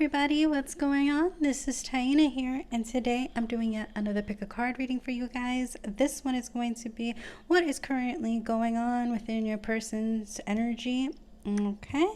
everybody, what's going on? This is Taina here, and today I'm doing yet another pick a card reading for you guys. This one is going to be what is currently going on within your person's energy, okay?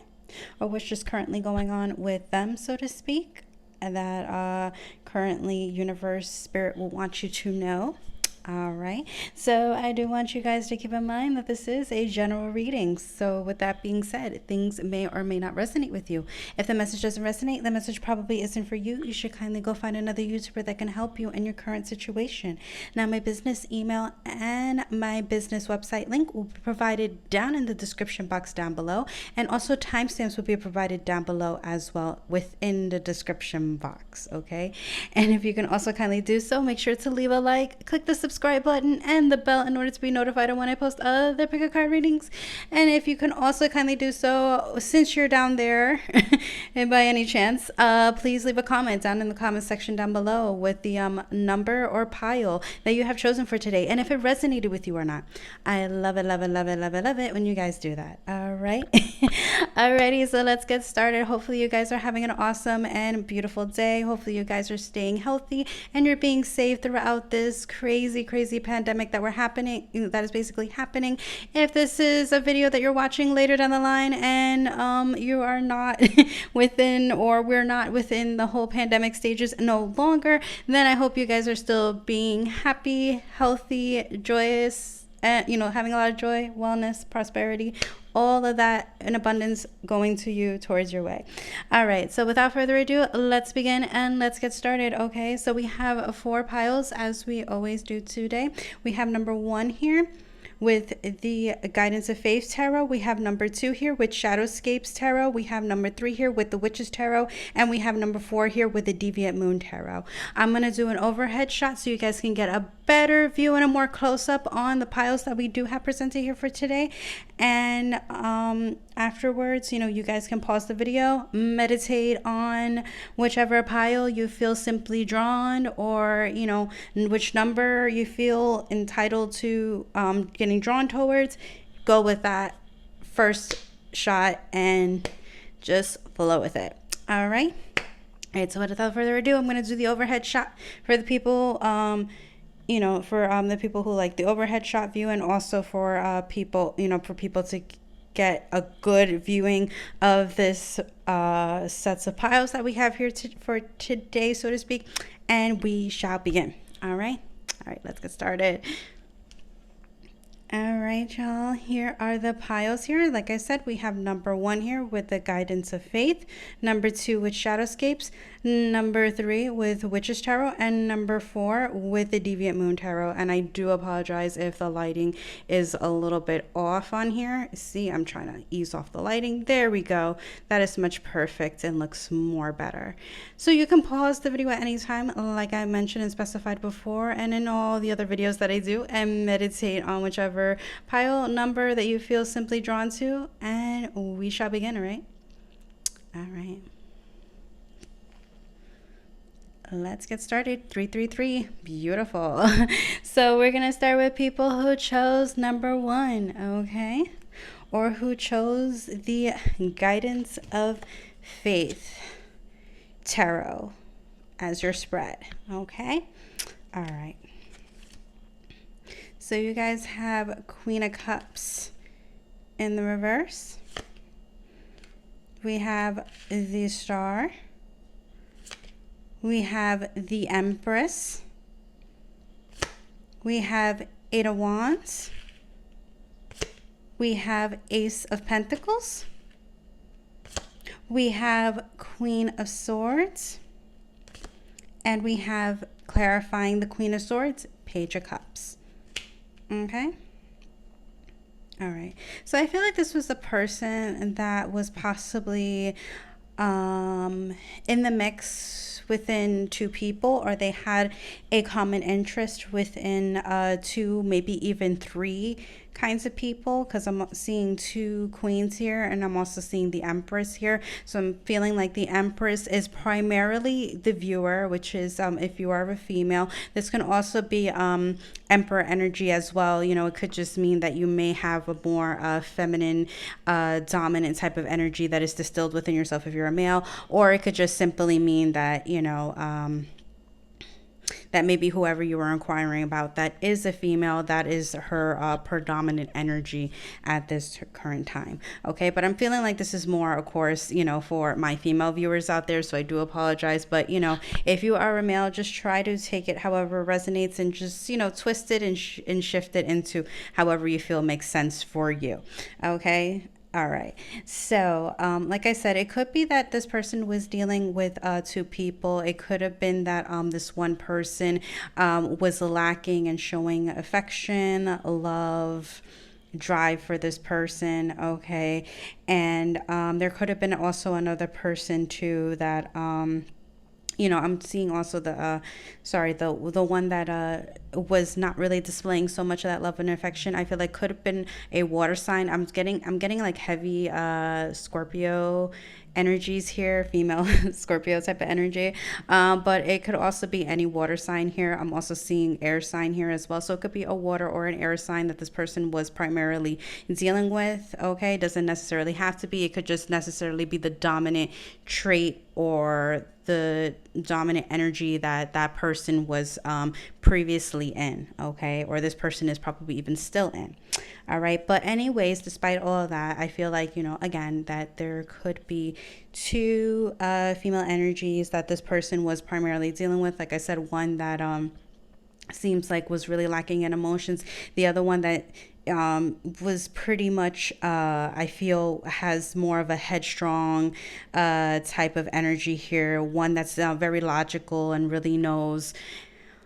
Or what's just currently going on with them, so to speak, and that currently universe, spirit will want you to know. All right, so I do want you guys to keep in mind that this is a general reading. So with that being said, things may or may not resonate with you. If the message doesn't resonate, the message probably isn't for you. You should kindly go find another YouTuber that can help you in your current situation. Now, my business email and my business website link will be provided down in the description box down below, and also timestamps will be provided down below as well within the description box, okay? And if you can also kindly do so, make sure to leave a like, click the subscribe button and the bell in order to be notified of when I post other pick a card readings. And if you can also kindly do so, since you're down there and by any chance, please leave a comment down in the comment section down below with the number or pile that you have chosen for today, and if it resonated with you or not. I love it, love it, love it, love it, love it when you guys do that. All right. Alrighty, so let's get started. Hopefully you guys are having an awesome and beautiful day. Hopefully you guys are staying healthy and you're being safe throughout this crazy pandemic that is basically happening. If this is a video that you're watching later down the line and you are not within, or we're not within the whole pandemic stages no longer, then I hope you guys are still being happy, healthy, joyous, and having a lot of joy, wellness, prosperity, all of that in abundance going to you towards your way. All right, so without further ado, let's begin and let's get started. Okay, so we have 4 piles as we always do today. We have number 1 here with the Guidance of Faith Tarot. We have number 2 here with Shadowscapes Tarot. We have number 3 here with the Witches Tarot. And we have number 4 here with the Deviant Moon Tarot. I'm going to do an overhead shot so you guys can get a better view and a more close-up on the piles that we do have presented here for today. And afterwards, you guys can pause the video, meditate on whichever pile you feel simply drawn, or which number you feel entitled to getting drawn towards. Go with that first shot and just flow with it. All right, so without further ado, I'm going to do the overhead shot for the people for the people who like the overhead shot view, and also for people to get a good viewing of this sets of piles that we have here for today, so to speak. And we shall begin. All right, let's get started. All right, y'all, here are the piles here. Like I said, we have number 1 here with the Guidance of Faith, number 2 with Shadowscapes, number 3 with Witches Tarot, and number 4 with the Deviant Moon Tarot. And I do apologize if the lighting is a little bit off on here. See, I'm trying to ease off the lighting. There we go. That is much perfect and looks more better. So you can pause the video at any time, like I mentioned and specified before, and in all the other videos that I do, and meditate on whichever pile number that you feel simply drawn to, and we shall begin. All right, let's get started. 333, beautiful. So we're gonna start with people who chose number 1, okay, or who chose the Guidance of Faith Tarot as your spread. Okay, all right. So you guys have Queen of Cups in the reverse. We have the Star. We have the Empress. We have 8 of Wands. We have Ace of Pentacles. We have Queen of Swords. And we have, clarifying the Queen of Swords, Page of Cups. Okay. All right. So I feel like this was a person that was possibly in the mix within 2 people, or they had a common interest within 2, maybe even 3 kinds of people, because I'm seeing two queens here and I'm also seeing the Empress here. So I'm feeling like the Empress is primarily the viewer, which is if you are a female. This can also be Emperor energy as well. You know, it could just mean that you may have a more feminine, dominant type of energy that is distilled within yourself if you're a male, or it could just simply mean that, you know, that maybe whoever you were inquiring about that is a female, that is her predominant energy at this current time. Okay, but I'm feeling like this is more, of course, you know, for my female viewers out there, so I do apologize. But, you know, if you are a male, just try to take it however resonates and just, you know, twist it and shift it into however you feel makes sense for you. Okay. All right. So, like I said, it could be that this person was dealing with two people. It could have been that this one person was lacking in showing affection, love, drive for this person. Okay. And there could have been also another person too that you know, I'm seeing also the one that was not really displaying so much of that love and affection. I feel like could have been a water sign. I'm getting like heavy Scorpio energies here, female Scorpio type of energy. But it could also be any water sign here. I'm also seeing air sign here as well. So it could be a water or an air sign that this person was primarily dealing with. Okay, doesn't necessarily have to be. It could just necessarily be the dominant trait or the dominant energy that that person was previously in. Okay, or this person is probably even still in. All right, but anyways, despite all of that, I feel like, you know, again, that there could be two female energies that this person was primarily dealing with. Like I said, one that seems like was really lacking in emotions, the other one that was pretty much I feel has more of a headstrong type of energy here, one that's very logical and really knows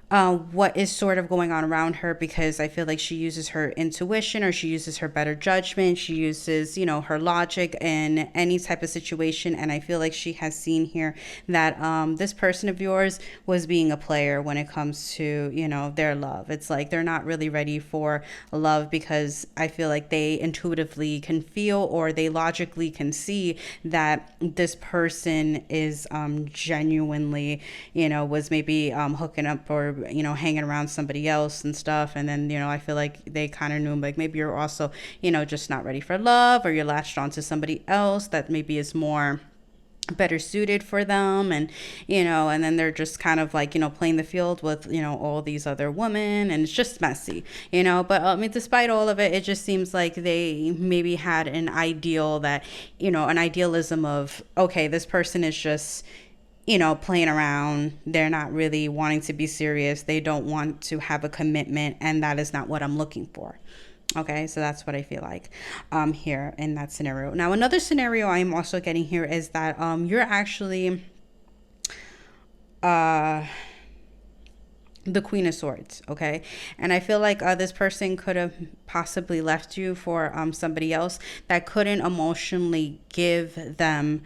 what is sort of going on around her, because I feel like she uses her intuition, or she uses her better judgment. She uses, you know, her logic in any type of situation. And I feel like she has seen here that this person of yours was being a player when it comes to, you know, their love. It's like they're not really ready for love, because I feel like they intuitively can feel, or they logically can see that this person is genuinely, you know, was maybe hooking up or, you know, hanging around somebody else and stuff. And then, you know, I feel like they kind of knew, like, maybe you're also, you know, just not ready for love, or you're latched onto somebody else that maybe is more better suited for them. And, you know, and then they're just kind of like, you know, playing the field with, you know, all these other women, and it's just messy, you know. But I mean, despite all of it, it just seems like they maybe had an ideal that, you know, an idealism of, okay, this person is just, you know, playing around. They're not really wanting to be serious. They don't want to have a commitment, and that is not what I'm looking for. Okay, so that's what I feel like here in that scenario. Now, another scenario I'm also getting here is that you're actually the Queen of Swords, okay? And I feel like this person could have possibly left you for somebody else that couldn't emotionally give them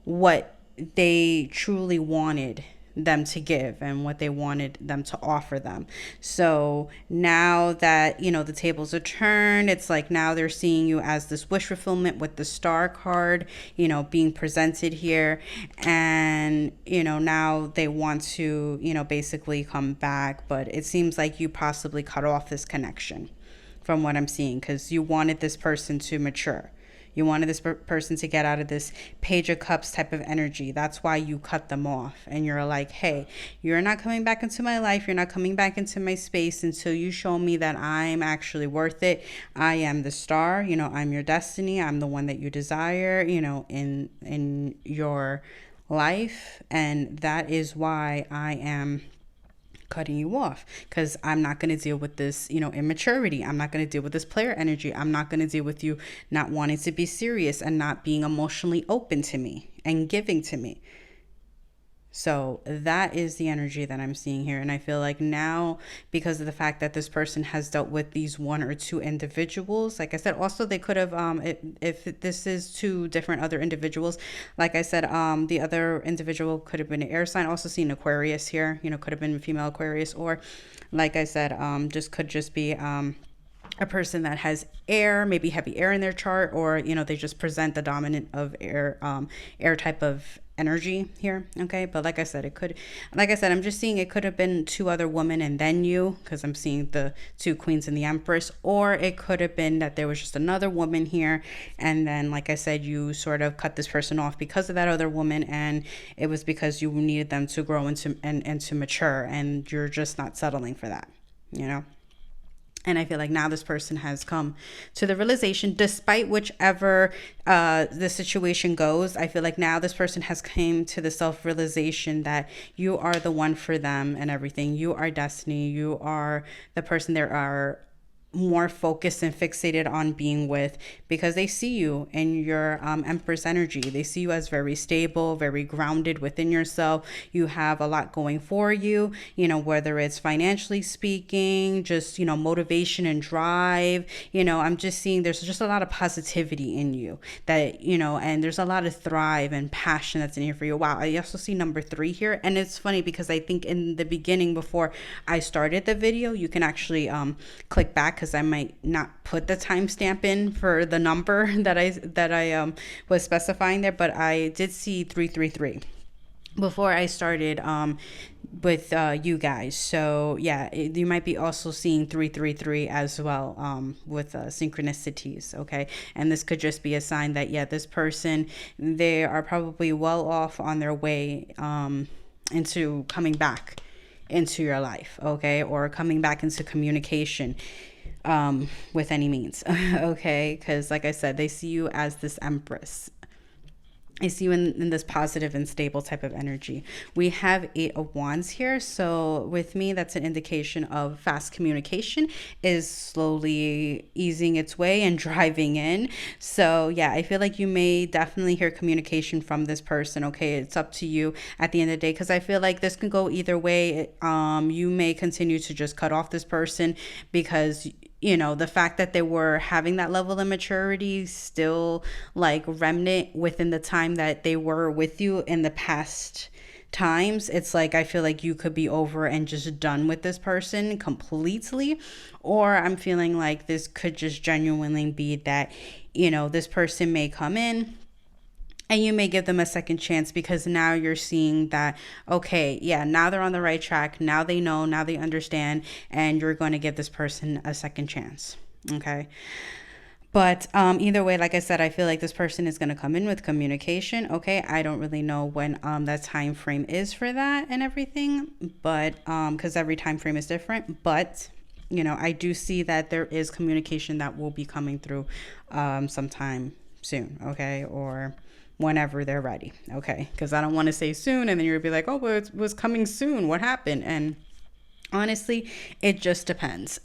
what they truly wanted them to give and what they wanted them to offer them. So now that, you know, the tables are turned, it's like now they're seeing you as this wish fulfillment with the star card, you know, being presented here. And, you know, now they want to, you know, basically come back, but it seems like you possibly cut off this connection from what I'm seeing, because you wanted this person to mature. You wanted this person to get out of this Page of Cups type of energy. That's why you cut them off. And you're like, hey, you're not coming back into my life. You're not coming back into my space until you show me that I'm actually worth it. I am the star. You know, I'm your destiny. I'm the one that you desire, you know, in your life. And that is why I am cutting you off, because I'm not going to deal with this, you know, immaturity. I'm not going to deal with this player energy. I'm not going to deal with you not wanting to be serious and not being emotionally open to me and giving to me. So that is the energy that I'm seeing here. And I feel like now, because of the fact that this person has dealt with these one or two individuals, like I said, also they could have, if this is two different other individuals, like I said, the other individual could have been an air sign. Also seen Aquarius here, you know, could have been a female Aquarius, or like I said, just could just be, a person that has air, maybe heavy air in their chart, or they just present the dominant of air, air type of energy here. Okay, but like I said, I'm just seeing it could have been two other women and then you, because I'm seeing the two queens and the empress, or it could have been that there was just another woman here, and then, like I said, you sort of cut this person off because of that other woman, and it was because you needed them to grow and to mature, and you're just not settling for that, you know. And I feel like now this person has come to the realization, despite whichever the situation goes, I feel like now this person has came to the self-realization that you are the one for them and everything. You are destiny. You are the person they are more focused and fixated on being with, because they see you in your Empress energy. They see you as very stable, very grounded within yourself. You have a lot going for you, whether it's financially speaking, just, motivation and drive. I'm just seeing there's just a lot of positivity in you that, and there's a lot of thrive and passion that's in here for you. Wow. I also see number 3 here. And it's funny because I think in the beginning, before I started the video, you can actually click back, because I might not put the timestamp in for the number that I was specifying there, but I did see 333 before I started with you guys. So yeah, you might be also seeing 333 as well with synchronicities. Okay, and this could just be a sign that, yeah, this person, they are probably well off on their way into coming back into your life, okay, or coming back into communication with any means. Okay, because like I said, they see you as this empress. I see you in this positive and stable type of energy. We have 8 of Wands here. So with me, that's an indication of fast communication is slowly easing its way and driving in. So yeah, I feel like you may definitely hear communication from this person. Okay, it's up to you at the end of the day, because I feel like this can go either way. You may continue to just cut off this person because the fact that they were having that level of maturity still like remnant within the time that they were with you in the past times. It's like, I feel like you could be over and just done with this person completely. Or I'm feeling like this could just genuinely be that, this person may come in and you may give them a second chance, because now you're seeing that, okay, yeah, now they're on the right track. Now they know, now they understand, and you're going to give this person a second chance. Okay. But either way, like I said, I feel like this person is going to come in with communication. Okay. I don't really know when that time frame is for that and everything, but because every time frame is different. But I do see that there is communication that will be coming through sometime soon. Okay. Or whenever they're ready. Okay, because I don't want to say soon and then you'll be like, oh, well, it was coming soon, what happened? And honestly, it just depends.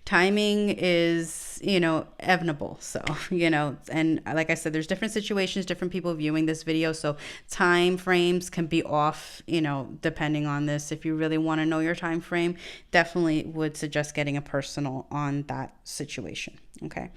Timing is inevitable. So and like I said, there's different situations, different people viewing this video, so time frames can be off, depending on this. If you really want to know your time frame, definitely would suggest getting a personal on that situation. Okay.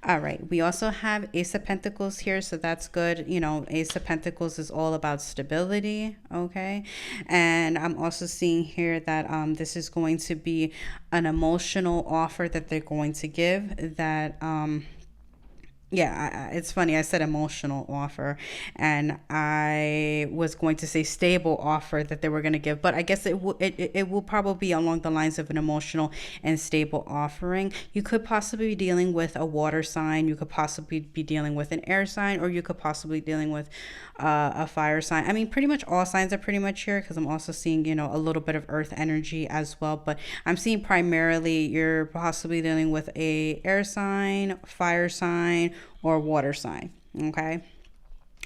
All right. We also have Ace of Pentacles here, so that's good. Ace of Pentacles is all about stability. Okay. And I'm also seeing here that this is going to be an emotional offer that they're going to give that yeah, it's funny. I said emotional offer, and I was going to say stable offer that they were going to give, but I guess it will probably be along the lines of an emotional and stable offering. You could possibly be dealing with a water sign. You could possibly be dealing with an air sign, or you could possibly be dealing with a fire sign. I mean, pretty much all signs are pretty much here, because I'm also seeing a little bit of earth energy as well. But I'm seeing primarily you're possibly dealing with a air sign, fire sign, or water sign. Okay,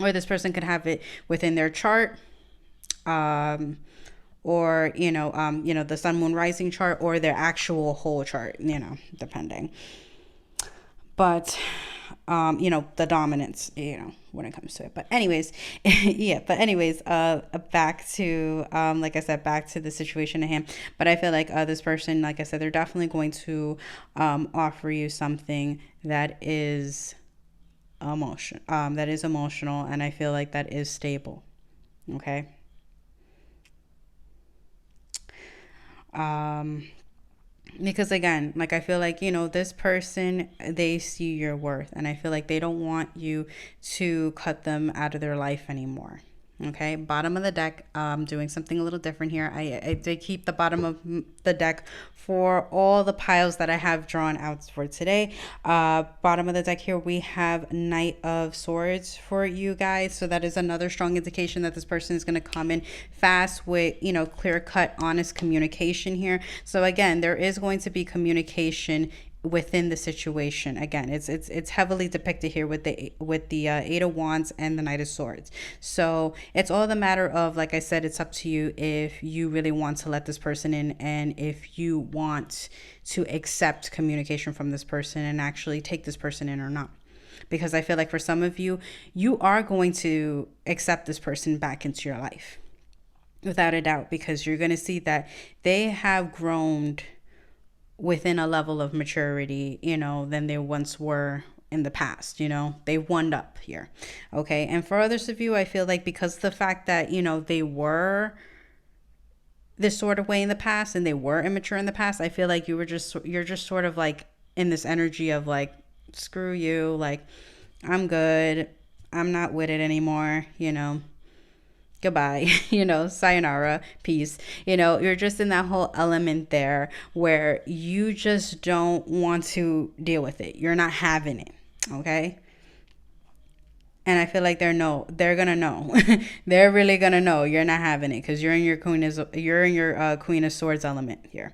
or this person could have it within their chart, or the sun, moon, rising chart, or their actual whole chart, depending. But the dominance, when it comes to it. But anyways, back to, like I said, back to the situation at hand. But I feel like this person, like I said, they're definitely going to offer you something that is emotional, and I feel like that is stable. Okay. Because again, like I feel like, this person, they see your worth, and I feel like they don't want you to cut them out of their life anymore. Okay, bottom of the deck, doing something a little different here. I did keep the bottom of the deck for all the piles that I have drawn out for today. Bottom of the deck here, we have Knight of Swords for you guys. So that is another strong indication that this person is going to come in fast with, clear cut, honest communication here. So again, there is going to be communication within the situation. Again, it's heavily depicted here with the Eight of Wands and the Knight of Swords. So it's all the matter of, like I said, it's up to you if you really want to let this person in, and if you want to accept communication from this person and actually take this person in or not. Because I feel like for some of you, you are going to accept this person back into your life without a doubt, because you're going to see that they have grown within a level of maturity, than they once were in the past. They wound up here. Okay. And for others of you, I feel like because of the fact that, they were this sort of way in the past and they were immature in the past, I feel like you're just sort of like in this energy of like, screw you, like, I'm good, I'm not with it anymore, goodbye, sayonara, peace. You're just in that whole element there where you just don't want to deal with it. You're not having it. Okay. And I feel like they're gonna know. They're really gonna know you're not having it, because you're in your Queen of Swords element here.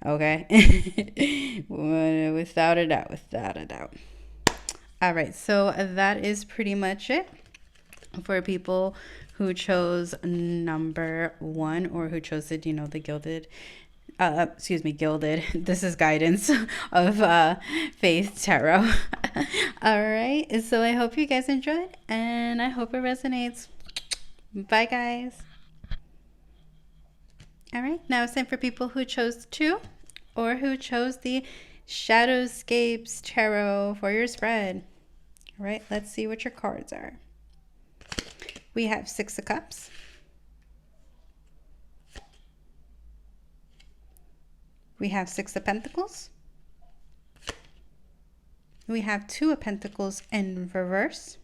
Okay. Without a doubt, without a doubt. All right, so that is pretty much it for people who chose number 1, or who chose the gilded. Gilded. This is guidance of Faith Tarot. All right, so I hope you guys enjoyed, and I hope it resonates. Bye, guys. All right, now it's time for people who chose 2, or who chose the Shadowscapes Tarot for your spread. All right, let's see what your cards are. We have 6 of Cups. We have 6 of Pentacles. We have 2 of Pentacles in reverse.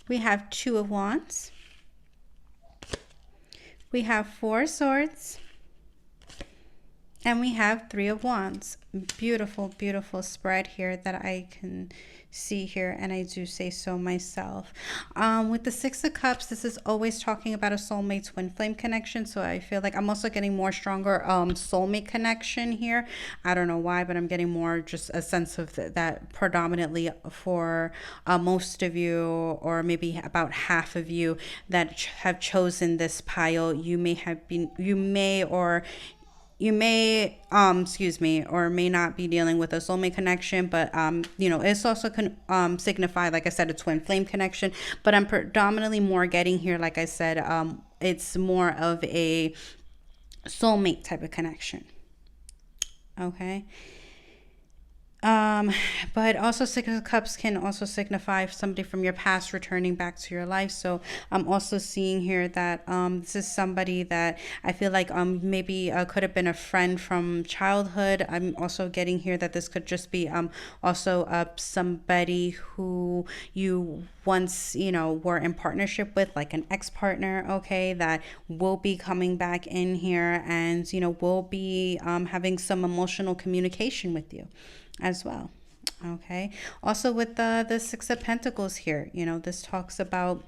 We have 2 of Wands. We have 4 Swords. And we have 3 of Wands. Beautiful, beautiful spread here that I can see here, and I do say so myself. With the 6 of Cups, this is always talking about a soulmate twin flame connection. So I feel like I'm also getting more stronger soulmate connection here. I don't know why, but I'm getting more just a sense of that predominantly for most of you, or maybe about half of you that have chosen this pile. You may or may not be dealing with a soulmate connection, but it's also can signify, like I said, a twin flame connection. But I'm predominantly more getting here, like I said, it's more of a soulmate type of connection. Okay. But also 6 of Cups can also signify somebody from your past returning back to your life. So I'm also seeing here that this is somebody that I feel like maybe could have been a friend from childhood. I'm also getting here that this could just be also somebody who you once were in partnership with, like an ex-partner, okay, that will be coming back in here, and will be having some emotional communication with you as well. Okay. Also with the 6 of Pentacles here, this talks about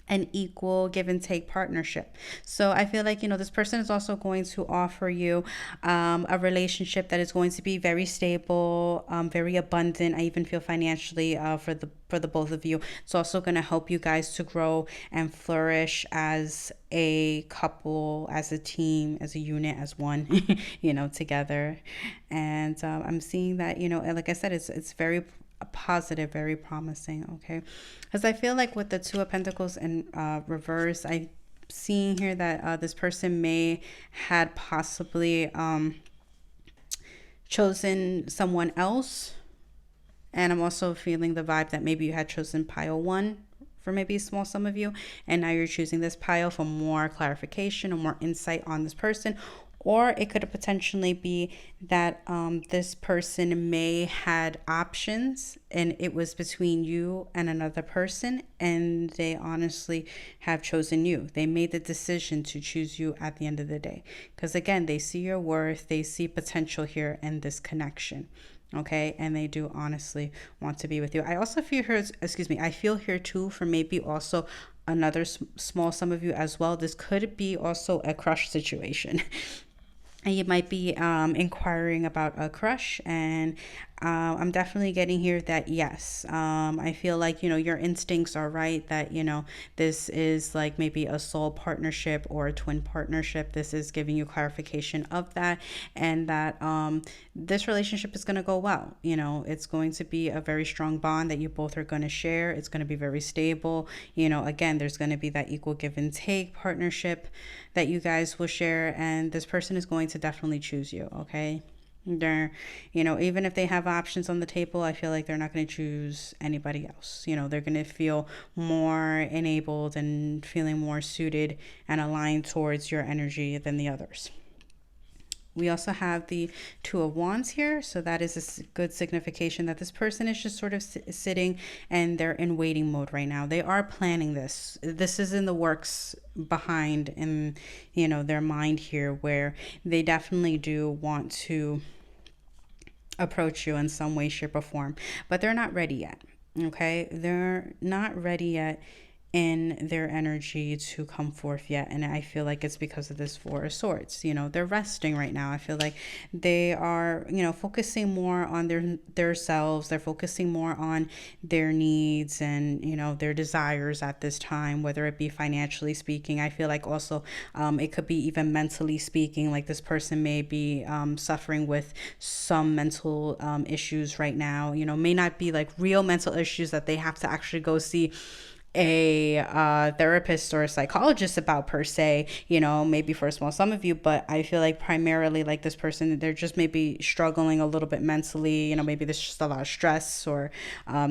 an equal give and take partnership. So I feel like this person is also going to offer you a relationship that is going to be very stable, very abundant. I even feel financially for the both of you. It's also going to help you guys to grow and flourish as a couple, as a team, as a unit, as one, together. And I'm seeing that, like I said, it's very positive, very promising. Okay, because I feel like with the 2 of Pentacles in reverse, I'm seeing here that this person may had possibly chosen someone else, and I'm also feeling the vibe that maybe you had chosen pile 1 for maybe a small sum of you, and now you're choosing this pile for more clarification or more insight on this person. or it could potentially be that this person may had options and it was between you and another person, and they honestly have chosen you. They made the decision to choose you at the end of the day, because again, they see your worth, they see potential here in this connection. Okay, and they do honestly want to be with you. I also feel here, excuse me, I feel here too for maybe also another small sum of you as well. This could be also a crush situation. And you might be inquiring about a crush, and I'm definitely getting here that yes, I feel like, you know, your instincts are right, that, you know, this is like maybe a soul partnership or a twin partnership. This is giving you clarification of that, and that this relationship is going to go well. You know, it's going to be a very strong bond that you both are going to share. It's going to be very stable. You know, again, there's going to be that equal give and take partnership that you guys will share, and this person is going to definitely choose you. Okay, they're, you know, even if they have options on the table, I feel like they're not going to choose anybody else. You know, they're going to feel more enabled and feeling more suited and aligned towards your energy than the others. We also have the Two of Wands here. So that is a good signification that this person is just sort of sitting and they're in waiting mode right now. They are planning this. This is in the works behind in, you know, their mind here, where they definitely do want to approach you in some way, shape, or form, but they're not ready yet. Okay. They're not ready yet in their energy to come forth yet. And I feel like it's because of this Four of Swords. You know, they're resting right now. I feel like they are, you know, focusing more on their selves. They're focusing more on their needs and, you know, their desires at this time, whether it be financially speaking. I feel like also it could be even mentally speaking, like this person may be suffering with some mental issues right now. You know, may not be like real mental issues that they have to actually go see a therapist or a psychologist about per se, you know, maybe for a small sum of you, but I feel like primarily like this person, they're just maybe struggling a little bit mentally. You know, maybe there's just a lot of stress or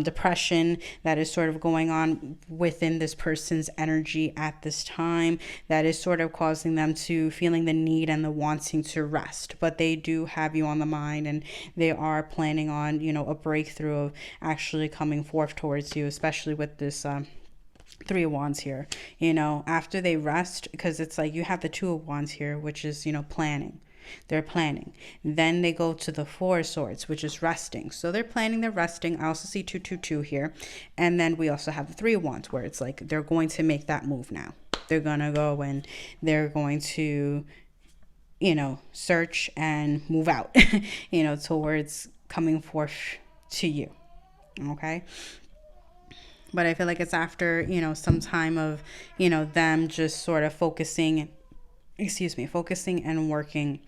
depression that is sort of going on within this person's energy at this time, that is sort of causing them to feeling the need and the wanting to rest. But they do have you on the mind, and they are planning on, you know, a breakthrough of actually coming forth towards you, especially with this Three of Wands here. You know, after they rest, because it's like you have the Two of Wands here, which is, you know, planning. They're planning. Then they go to the Four of Swords, which is resting. So they're planning, they're resting. I also see 222 here. And then we also have the Three of Wands, where it's like they're going to make that move now. They're going to go and they're going to, you know, search and move out, you know, towards coming forth to you. Okay. But I feel like it's after, you know, some time of, you know, them just sort of focusing and working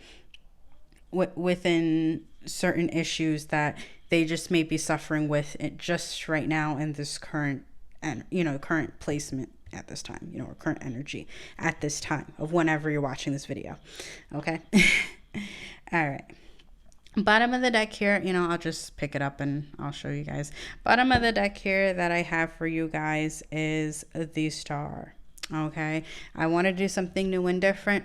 within certain issues that they just may be suffering with it just right now in this current, and, you know, current placement at this time, you know, or current energy at this time of whenever you're watching this video. Okay. All right. Bottom of the deck here, you know, I'll just pick it up and I'll show you guys. Bottom of the deck here that I have for you guys is the Star. Okay, I want to do something new and different.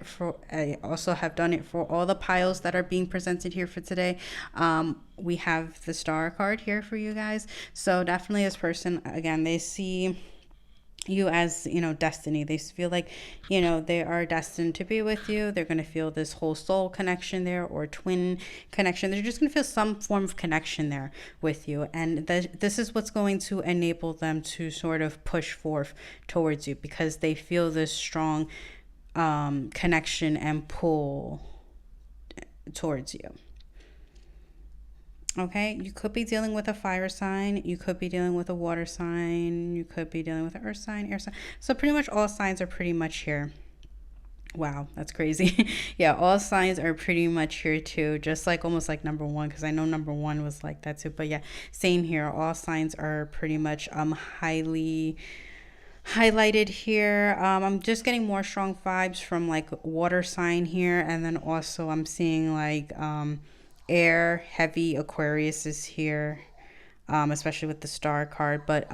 I also have done it for all the piles that are being presented here for today. We have the Star card here for you guys. So definitely this person, again, they see you as, you know, destiny. They feel like, you know, they are destined to be with you. They're going to feel this whole soul connection there, or twin connection. They're just going to feel some form of connection there with you, and this is what's going to enable them to sort of push forth towards you, because they feel this strong connection and pull towards you. Okay, you could be dealing with a fire sign, you could be dealing with a water sign, you could be dealing with an earth sign, air sign. So pretty much all signs are pretty much here. Wow, that's crazy. Yeah, all signs are pretty much here too, just like almost like number one, because I know number one was like that too. But yeah, same here. All signs are pretty much highly highlighted here. I'm just getting more strong vibes from like water sign here, and then also I'm seeing like air, heavy Aquarius is here. especially with the star card. But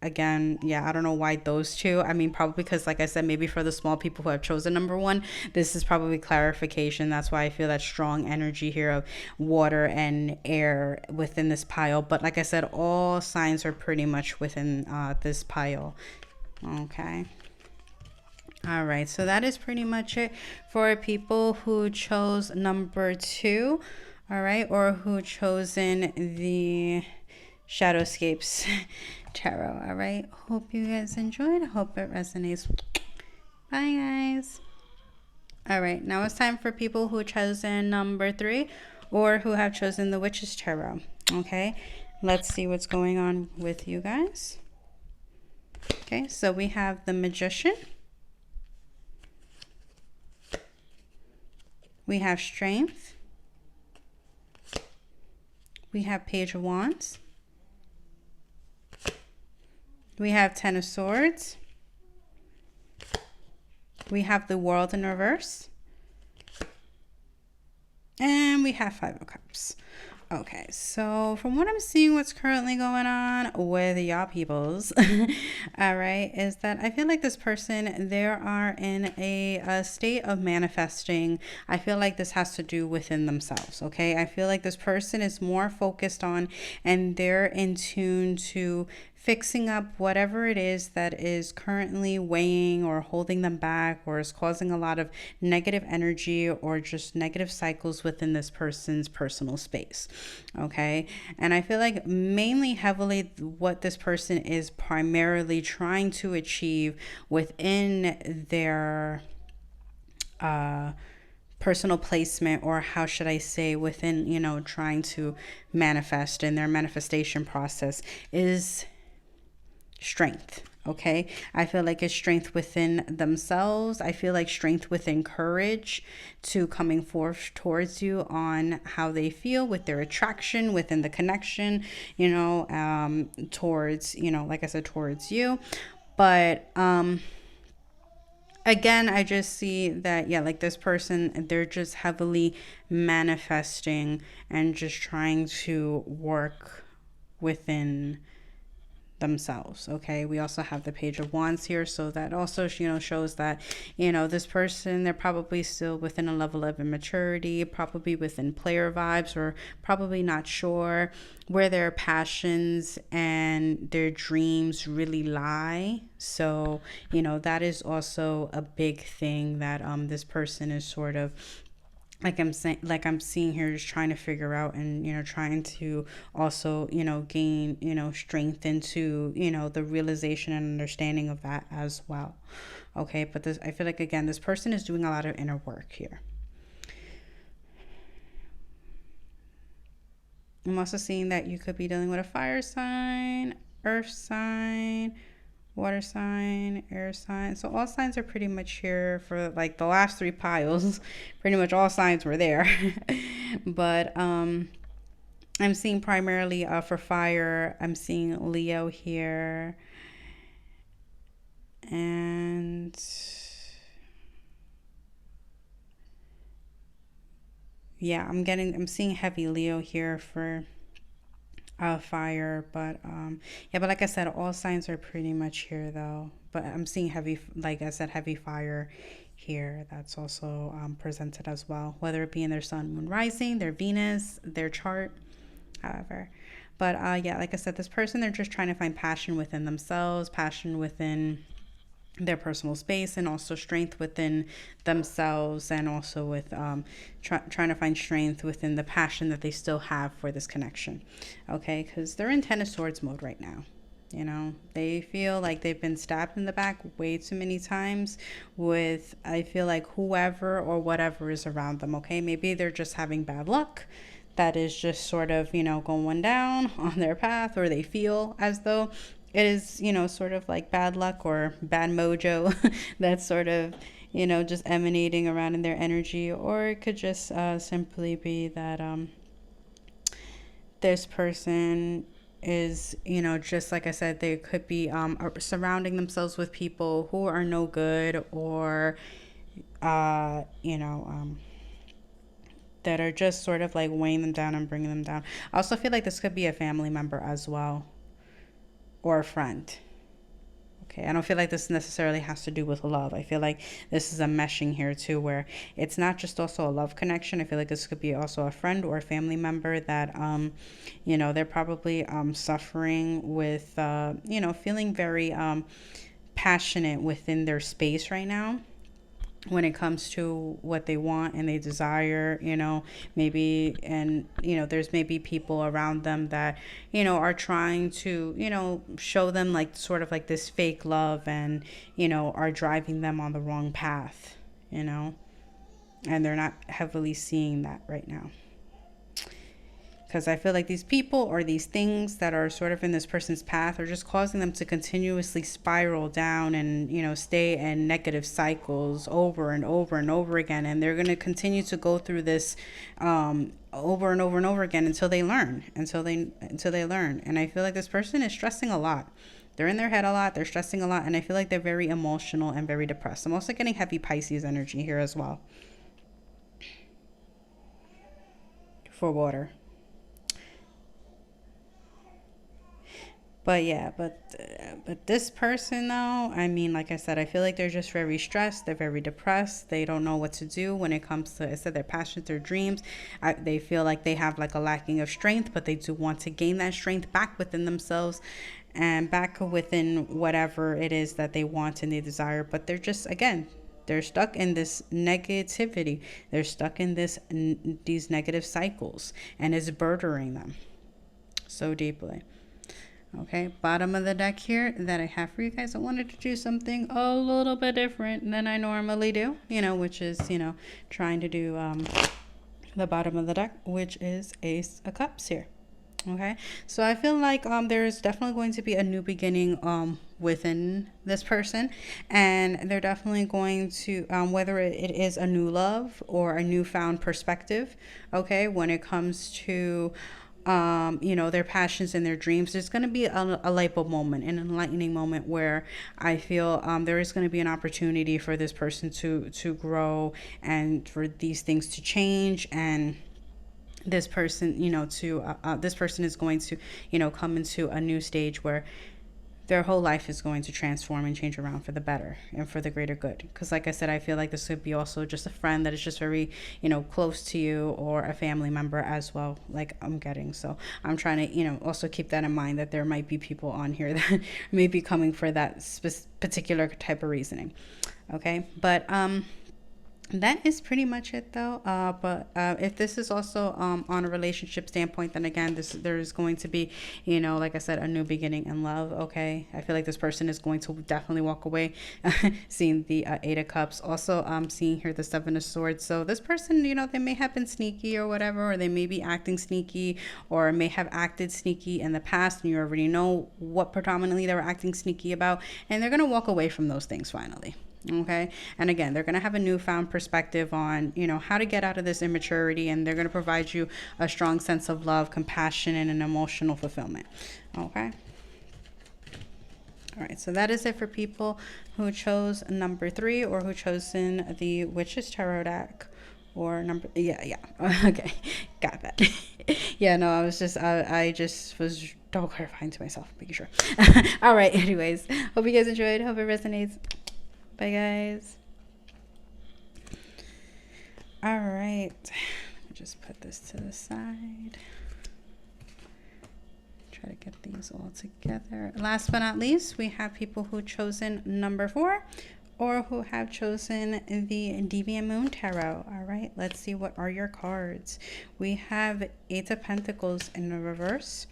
again, yeah, I don't know why those two. I mean, probably because, like I said, maybe for the small people who have chosen number one, this is probably clarification. That's why I feel that strong energy here of water and air within this pile. But like I said, all signs are pretty much within this pile. Okay. All right, so that is pretty much it for people who chose number two, all right, or who chosen the Shadowscapes Tarot, all right. Hope you guys enjoyed. Hope it resonates. Bye, guys. All right, now it's time for people who chosen number three or who have chosen the Witch's Tarot, okay. Let's see what's going on with you guys. Okay, so we have the Magician. We have Strength. We have Page of Wands. We have Ten of Swords. We have the World in reverse. And we have Five of Cups. Okay, so from what I'm seeing, what's currently going on with y'all peoples, all right, is that I feel like this person, they are in a state of manifesting. I feel like this has to do within themselves, okay? I feel like this person is more focused on, and they're in tune to fixing up whatever it is that is currently weighing or holding them back or is causing a lot of negative energy or just negative cycles within this person's personal space. Okay. And I feel like mainly heavily what this person is primarily trying to achieve within their personal placement, or how should I say, within, you know, trying to manifest in their manifestation process, is strength. Okay, I feel like it's strength within themselves. I feel like strength within courage to coming forth towards you on how they feel with their attraction within the connection, you know, towards, you know, like I said, towards you. But again, I just see that, yeah, like this person, they're just heavily manifesting and just trying to work within themselves. Okay, we also have the Page of Wands here, so that also, you know, shows that, you know, this person, they're probably still within a level of immaturity, probably within player vibes, or probably not sure where their passions and their dreams really lie. So, you know, that is also a big thing that this person is sort of, like I'm saying, like I'm seeing here, just trying to figure out, and, you know, trying to also, you know, gain, you know, strength into, you know, the realization and understanding of that as well. Okay, but this, I feel like, again, this person is doing a lot of inner work here. I'm also seeing that you could be dealing with a fire sign, earth sign, water sign, air sign. So all signs are pretty much here for like the last three piles. Pretty much all signs were there. But I'm seeing primarily for fire, I'm seeing Leo here. And yeah, I'm seeing heavy Leo here for fire. But yeah, but like I said, all signs are pretty much here though. But I'm seeing heavy, like I said, heavy fire here. That's also presented as well, whether it be in their sun, moon, rising, their Venus, their chart, however. But yeah, like I said, this person, they're just trying to find passion within themselves, passion within their personal space, and also strength within themselves, and also with trying to find strength within the passion that they still have for this connection. Okay, because they're in Ten of Swords mode right now. You know, they feel like they've been stabbed in the back way too many times with, I feel like, whoever or whatever is around them. Okay, maybe they're just having bad luck that is just sort of, you know, going down on their path, or they feel as though it is, you know, sort of like bad luck or bad mojo that's sort of, you know, just emanating around in their energy. Or it could just simply be that this person is, you know, just like I said, they could be surrounding themselves with people who are no good, or you know, that are just sort of like weighing them down and bringing them down. I also feel like this could be a family member as well, or a friend. Okay, I don't feel like this necessarily has to do with love. I feel like this is a meshing here too, where it's not just also a love connection. I feel like this could be also a friend or a family member that, you know, they're probably suffering with, you know, feeling very passionate within their space right now when it comes to what they want and they desire, you know, maybe, and, you know, there's maybe people around them that, you know, are trying to, you know, show them like sort of like this fake love and, you know, are driving them on the wrong path, you know, and they're not heavily seeing that right now. Because I feel like these people or these things that are sort of in this person's path are just causing them to continuously spiral down and, you know, stay in negative cycles over and over and over again. And they're going to continue to go through this over and over and over again until they learn, until they learn. And I feel like this person is stressing a lot. They're in their head a lot. They're stressing a lot. And I feel like they're very emotional and very depressed. I'm also getting heavy Pisces energy here as well for water. But yeah, but this person though, I mean, like I said, I feel like they're just very stressed. They're very depressed. They don't know what to do when it comes to, I said, their passions, their dreams. They feel like they have like a lacking of strength, but they do want to gain that strength back within themselves and back within whatever it is that they want and they desire. But they're just, again, they're stuck in this negativity. They're stuck in these negative cycles, and it's burdening them so deeply. Okay, bottom of the deck here that I have for you guys. I wanted to do something a little bit different than I normally do, you know, which is, you know, trying to do the bottom of the deck, which is Ace of Cups here. Okay, so I feel like there's definitely going to be a new beginning within this person, and they're definitely going to, whether it is a new love or a newfound perspective, okay, when it comes to you know, their passions and their dreams, there's going to be a light bulb moment, an enlightening moment where I feel there is going to be an opportunity for this person to grow and for these things to change, and this person, you know, this person is going to, you know, come into a new stage where their whole life is going to transform and change around for the better and for the greater good. Because like I said, I feel like this could be also just a friend that is just very, you know, close to you, or a family member as well, like I'm getting. So I'm trying to, you know, also keep that in mind, that there might be people on here that may be coming for that particular type of reasoning. Okay, but that is pretty much it though. But if this is also on a relationship standpoint, then again, there is going to be, you know, like I said, a new beginning in love. Okay, I feel like this person is going to definitely walk away. Seeing the Eight of Cups, also seeing here the Seven of Swords. So this person, you know, they may have been sneaky or whatever, or they may be acting sneaky, or may have acted sneaky in the past, and you already know what predominantly they were acting sneaky about, and they're gonna walk away from those things finally. Okay, and again, they're going to have a newfound perspective on, you know, how to get out of this immaturity, and they're going to provide you a strong sense of love, compassion, and an emotional fulfillment. Okay, all right, so that is it for people who chose number 3, or who chosen the Witch's Tarot deck, or number, yeah okay, got that. Yeah, no, I just was double clarifying to myself, making sure. All right, anyways, hope you guys enjoyed, hope it resonates. Bye guys. All right, just put this to the side, try to get these all together. Last but not least, we have people who chosen number 4, or who have chosen the Deviant Moon Tarot. All right, let's see, what are your cards? We have 8 of Pentacles in the reverse.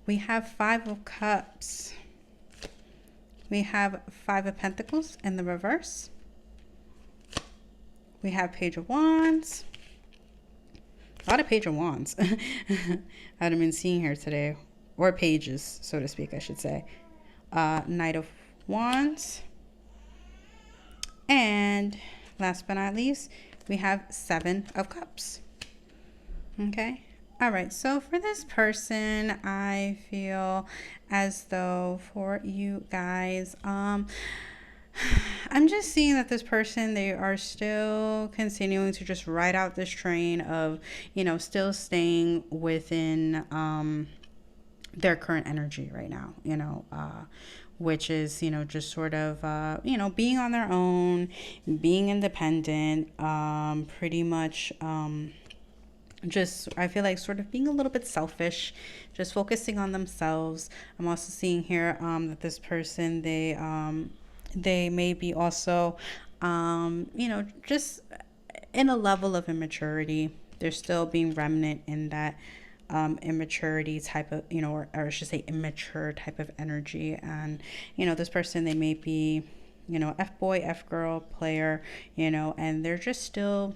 We have 5 of Cups. We have 5 of Pentacles in the reverse. We have Page of Wands. A lot of Page of Wands. I've been seeing here today. Or pages, so to speak, I should say. Knight of Wands. And last but not least, we have 7 of Cups. Okay. All right, so for this person, I feel as though for you guys, I'm just seeing that this person, they are still continuing to just ride out this train of, still staying within their current energy right now, which is, just sort of, being on their own, being independent, pretty much, just I feel like sort of being a little bit selfish, just focusing on themselves. I'm also seeing here that this person, they may be also just in a level of immaturity. They're still being remnant in that immaturity type of, or I should say immature type of energy. And this person, they may be f boy, f girl player, and they're just still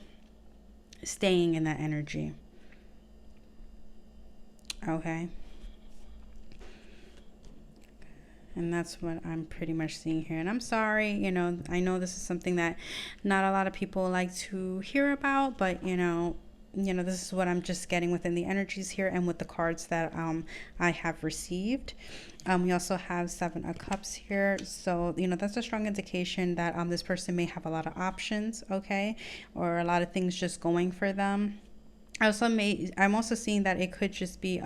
staying in that energy. Okay. And that's what I'm pretty much seeing here. And I'm sorry, I know this is something that not a lot of people like to hear about, but this is what I'm just getting within the energies here and with the cards that I have received. We also have Seven of Cups here. So, that's a strong indication that this person may have a lot of options, okay? Or a lot of things just going for them. I'm also seeing that it could just be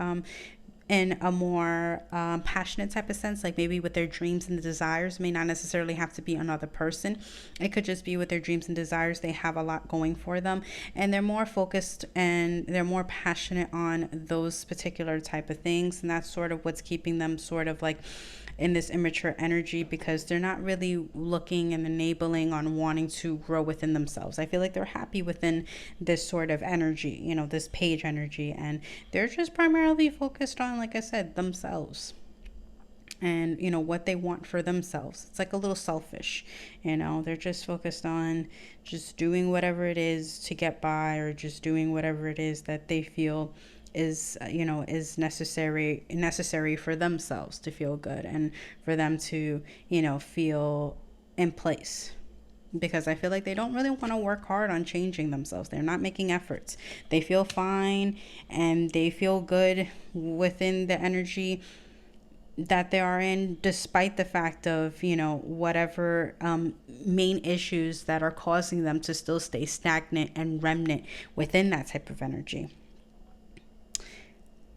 in a more passionate type of sense, like maybe with their dreams and desires. May not necessarily have to be another person. It could just be with their dreams and desires. They have a lot going for them, and they're more focused and they're more passionate on those particular type of things, and that's sort of what's keeping them sort of like in this immature energy, because they're not really looking and enabling on wanting to grow within themselves. I feel like they're happy within this sort of energy, this page energy, and they're just primarily focused on, like I said, themselves and what they want for themselves. It's like a little selfish. They're just focused on just doing whatever it is to get by, or just doing whatever it is that they feel is necessary for themselves to feel good, and for them to feel in place, because I feel like they don't really want to work hard on changing themselves. They're not making efforts. They feel fine and they feel good within the energy that they are in, despite the fact of whatever main issues that are causing them to still stay stagnant and remnant within that type of energy.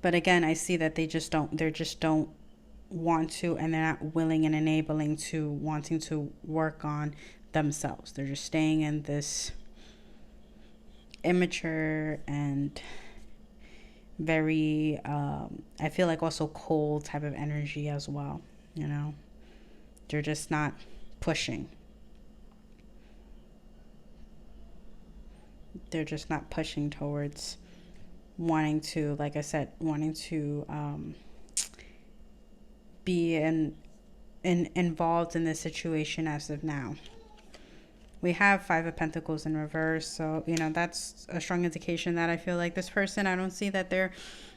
But again, I see that they just don't want to, and they're not willing and enabling to wanting to work on themselves. They're just staying in this immature and very, I feel like also cold type of energy as well. They're just not pushing. They're just not pushing towards wanting to, like I said, wanting to be involved in this situation as of now. We have Five of Pentacles in reverse, so that's a strong indication that I feel like this person, I don't see that they're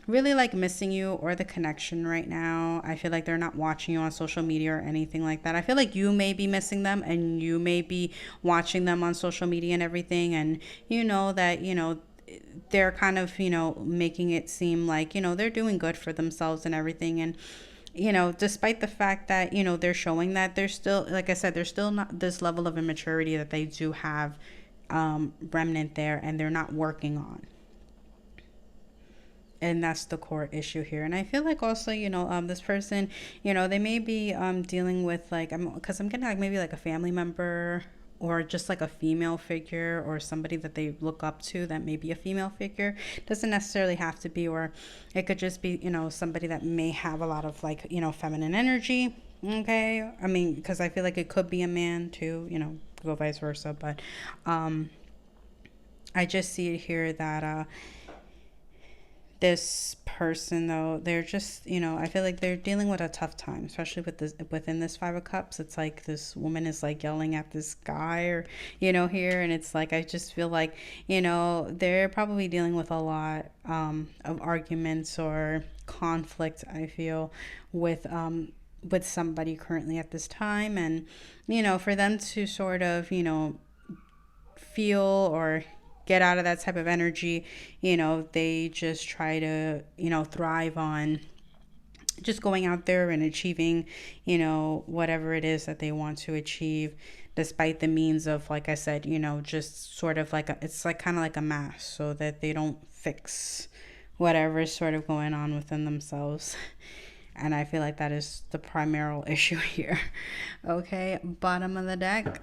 really like missing you or the connection right now. I feel like they're not watching you on social media or anything like that. I feel like you may be missing them, and you may be watching them on social media and everything, and that they're kind of making it seem like they're doing good for themselves and everything. And despite the fact that they're showing that they're still, like I said, they're still not this level of immaturity that they do have remnant there, and they're not working on. And that's the core issue here. And I feel like also this person, they may be dealing with like, because I'm getting like maybe like a family member, or just like a female figure, or somebody that they look up to that may be a female figure. Doesn't necessarily have to be, or it could just be somebody that may have a lot of like feminine energy. Okay, I mean, because I feel like it could be a man too, go vice versa. But I just see it here that this person, though, they're just I feel like they're dealing with a tough time, especially with this, within this Five of Cups. It's like this woman is like yelling at this guy, or here, and it's like I just feel like they're probably dealing with a lot of arguments or conflict, I feel, with somebody currently at this time. And for them to sort of feel or get out of that type of energy, they just try to thrive on just going out there and achieving, you know, whatever it is that they want to achieve, despite the means of, like I said, you know, just sort of like it's like kind of like a mask so that they don't fix whatever's sort of going on within themselves. And I feel like that is the primary issue here. Okay, bottom of the deck.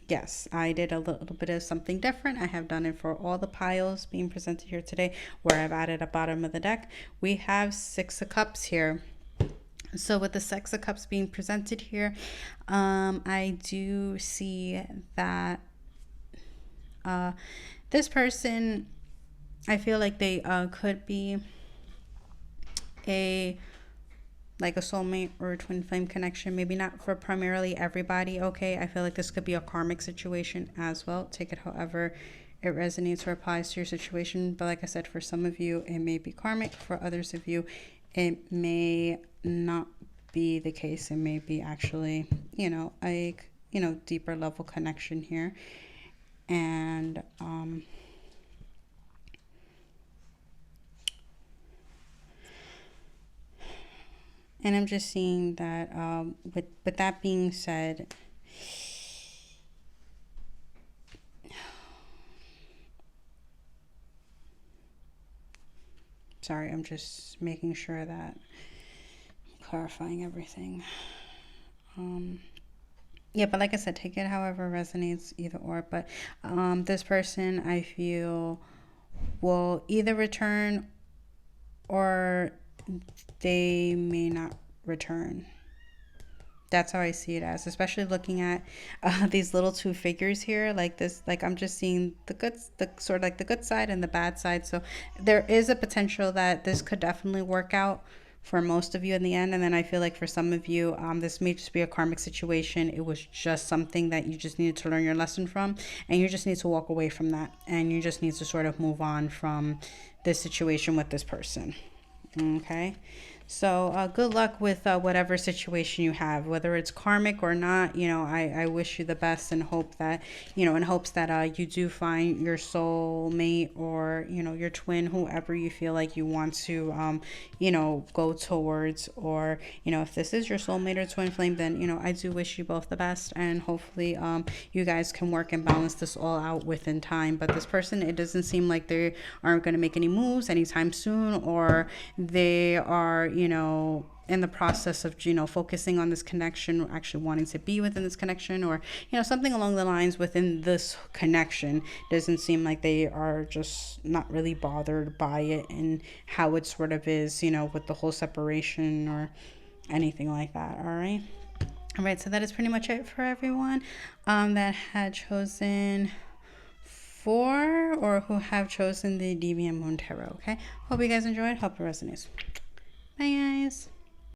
Yes, I did a little bit of something different. I have done it for all the piles being presented here today, where I've added a bottom of the deck. We have 6 of Cups here. So with the 6 of Cups being presented here, I do see that this person, I feel like they could be like a soulmate or a twin flame connection. Maybe not for primarily everybody. Okay, I feel like this could be a karmic situation as well. Take it however it resonates or applies to your situation. But like I said, for some of you it may be karmic. For others of you it may not be the case. It may be actually, you know, a, you know, deeper level connection here. And and I'm just seeing that with that being said, sorry, I'm just making sure that I'm clarifying everything. Yeah, but like I said, take it however resonates, either or. But this person, I feel, will either return or they may not return. That's how I see it as, especially looking at these little 2 figures here, like this. Like I'm just seeing the good, the sort of like the good side and the bad side. So there is a potential that this could definitely work out for most of you in the end. And then I feel like for some of you, this may just be a karmic situation. It was just something that you just needed to learn your lesson from, and you just need to walk away from that, and you just need to sort of move on from this situation with this person. Okay, so good luck with whatever situation you have, whether it's karmic or not. You know, I wish you the best and hope that, you know, in hopes that you do find your soulmate or, you know, your twin, whoever you feel like you want to, you know, go towards. Or, you know, if this is your soulmate or twin flame, then, you know, I do wish you both the best, and hopefully you guys can work and balance this all out within time. But this person, it doesn't seem like they aren't going to make any moves anytime soon, or they are, you know, in the process of, you know, focusing on this connection, actually wanting to be within this connection, or, you know, something along the lines within this connection. Doesn't seem like they are just not really bothered by it and how it sort of is, you know, with the whole separation or anything like that. All right. All right. So that is pretty much it for everyone that had chosen 4 or who have chosen the Deviant Moon Tarot. Okay. Hope you guys enjoyed. Hope it resonates. Bye, guys.